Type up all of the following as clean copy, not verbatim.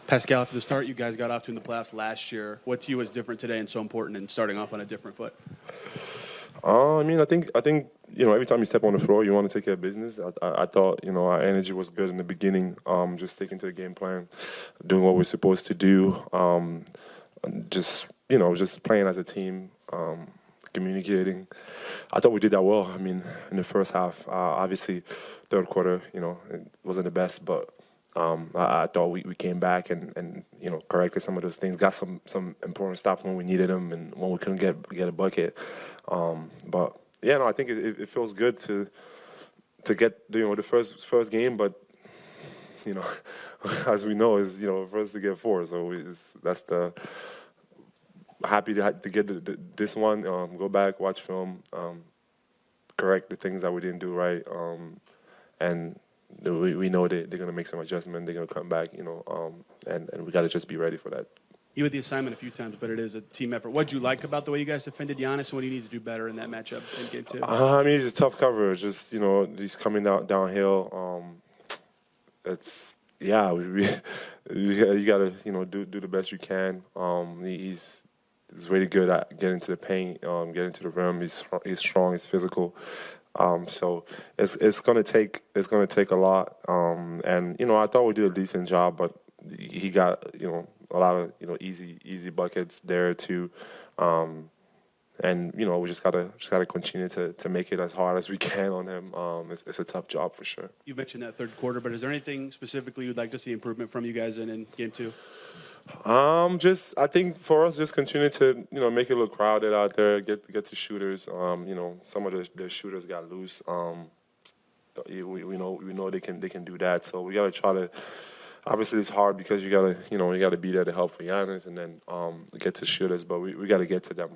Pascal, after the start you guys got off to in the playoffs last year, what to you is different today and so important in starting off on a different foot? I think every time you step on the floor, you want to take care of business. I thought our energy was good in the beginning. Just sticking to the game plan, doing what we're supposed to do. Just playing as a team, communicating. I thought we did that well. I mean, in the first half, obviously, third quarter, it wasn't the best, but I thought we came back and corrected some of those things. Got some important stops when we needed them and when we couldn't get a bucket. But yeah, no, I think it feels good to get the first game, but as we know, is for us to get four. So that's the happy to get this one. Go back, watch film, correct the things that we didn't do right, and we know they're gonna make some adjustment. They're gonna come back, and we got to just be ready for that. You had the assignment a few times, but it is a team effort. What did you like about the way you guys defended Giannis, and what do you need to do better in that matchup in game two? I mean, it's a tough coverage. Just he's coming downhill. You gotta do the best you can. He's really good at getting to the paint, getting to the rim. He's strong. He's physical. So it's gonna take a lot. And I thought we did a decent job, but he got a lot of easy buckets there too. And we just gotta continue to make it as hard as we can on him. It's a tough job for sure. You mentioned that third quarter, but is there anything specifically you'd like to see improvement from you guys in game two? I think for us, just continue to make it look crowded out there. Get to shooters. Some of the shooters got loose. We know they can do that. So we gotta try to. Obviously, it's hard because you gotta be there to help for Giannis and then get to shooters. But we gotta get to them.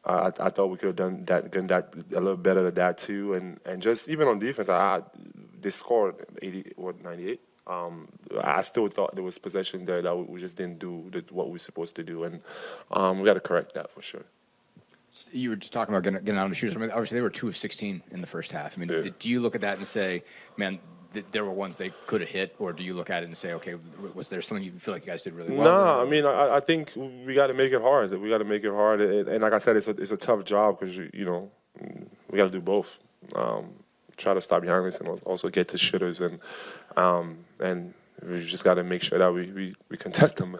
I thought we could have done that a little better than that too. And just even on defense, they scored 98. I still thought there was possessions there that we just didn't do what we were supposed to do, and we got to correct that for sure. You were just talking about getting out of the shooters. I mean, obviously, they were 2 of 16 in the first half. I mean, do you look at that and say, man, there were ones they could have hit, or do you look at it and say, okay, was there something you feel like you guys did really well? No, I mean, I think we got to make it hard. We got to make it hard, and like I said, it's a tough job because we got to do both. Try to stop Giannis and also get to shooters, and we just got to make sure that we contest them.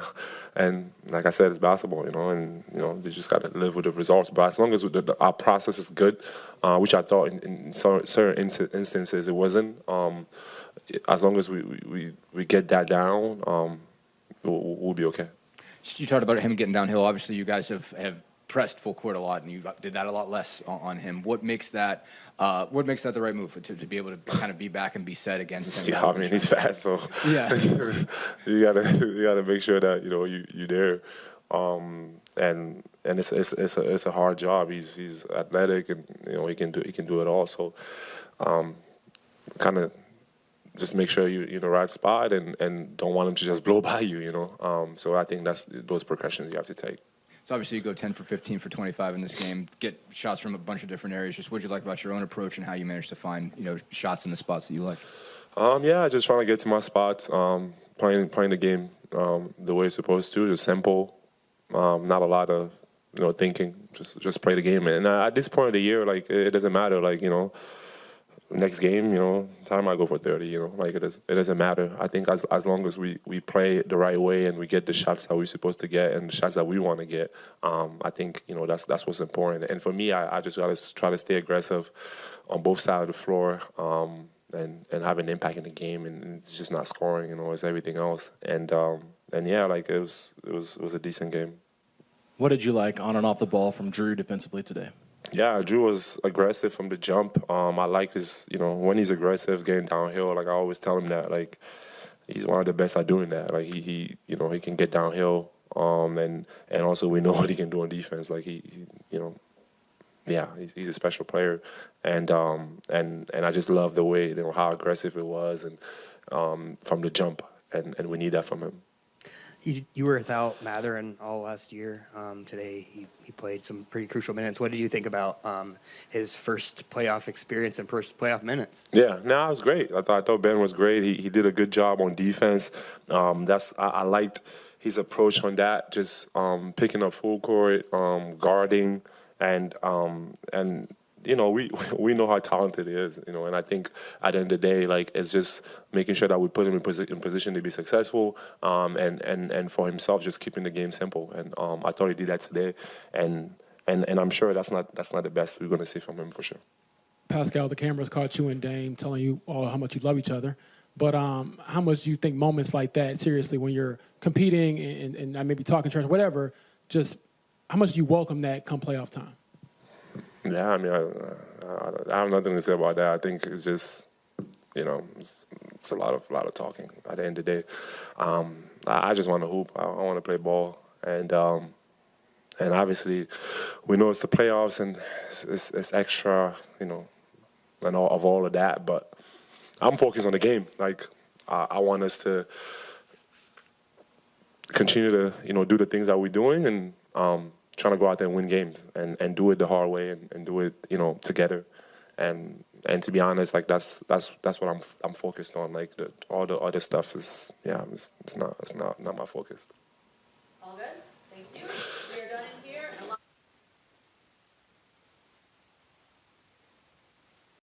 And like I said, it's basketball, and they just got to live with the results. But as long as our process is good, which I thought in certain instances it wasn't, as long as we get that down, we'll be okay. You talked about him getting downhill. Obviously, you guys have pressed full court a lot, and you did that a lot less on him. What makes that the right move to be able to kind of be back and be set against him? Yeah, I mean, he's fast, so yeah, you gotta make sure that you're there. And it's a hard job. He's athletic, and he can do it all. So kind of just make sure you're in the right spot, and don't want him to just blow by you. So I think that's those precautions you have to take. So obviously you go 10 for 15 for 25 in this game, get shots from a bunch of different areas. Just what you like about your own approach and how you manage to find shots in the spots that you like? Just trying to get to my spots, playing the game the way it's supposed to, just simple, not a lot of thinking, just play the game. And at this point of the year, like it doesn't matter, next game, time I go for 30, it doesn't matter. I think as long as we play the right way and we get the shots that we're supposed to get and the shots that we want to get, I think, that's what's important. And for me, I just got to try to stay aggressive on both sides of the floor, and have an impact in the game, and it's just not scoring, it's everything else. And yeah, it was a decent game. What did you like on and off the ball from Drew defensively today? Yeah, Drew was aggressive from the jump. I like his, when he's aggressive, getting downhill. Like I always tell him that, he's one of the best at doing that. Like he can get downhill. And also we know what he can do on defense. Like he's a special player. And I just love the way, how aggressive it was, and from the jump. And we need that from him. You were without Matherin all last year. Today he played some pretty crucial minutes. What did you think about his first playoff experience and first playoff minutes? Yeah, no, it was great. I thought Ben was great. He did a good job on defense. I liked his approach on that, just picking up full court, guarding, and we know how talented he is, and I think at the end of the day, like, it's just making sure that we put him in position to be successful, and for himself, just keeping the game simple. And I thought he did that today, and I'm sure that's not the best we're going to see from him for sure. Pascal, the cameras caught you and Dame telling you all how much you love each other. But how much do you think moments like that, seriously, when you're competing and maybe talking trash, whatever, just how much do you welcome that come playoff time? Yeah, I mean, I have nothing to say about that. I think it's just, it's a lot of talking at the end of the day. I just want to hoop. I want to play ball. And obviously, we know it's the playoffs and it's extra, and all of that. But I'm focused on the game. Like, I want us to continue to, do the things that we're doing and trying to go out there and win games and do it the hard way and do it, together. And to be honest, like, that's what I'm focused on. Like, all the other stuff is, it's not my focus. All good? Thank you. We are done in here.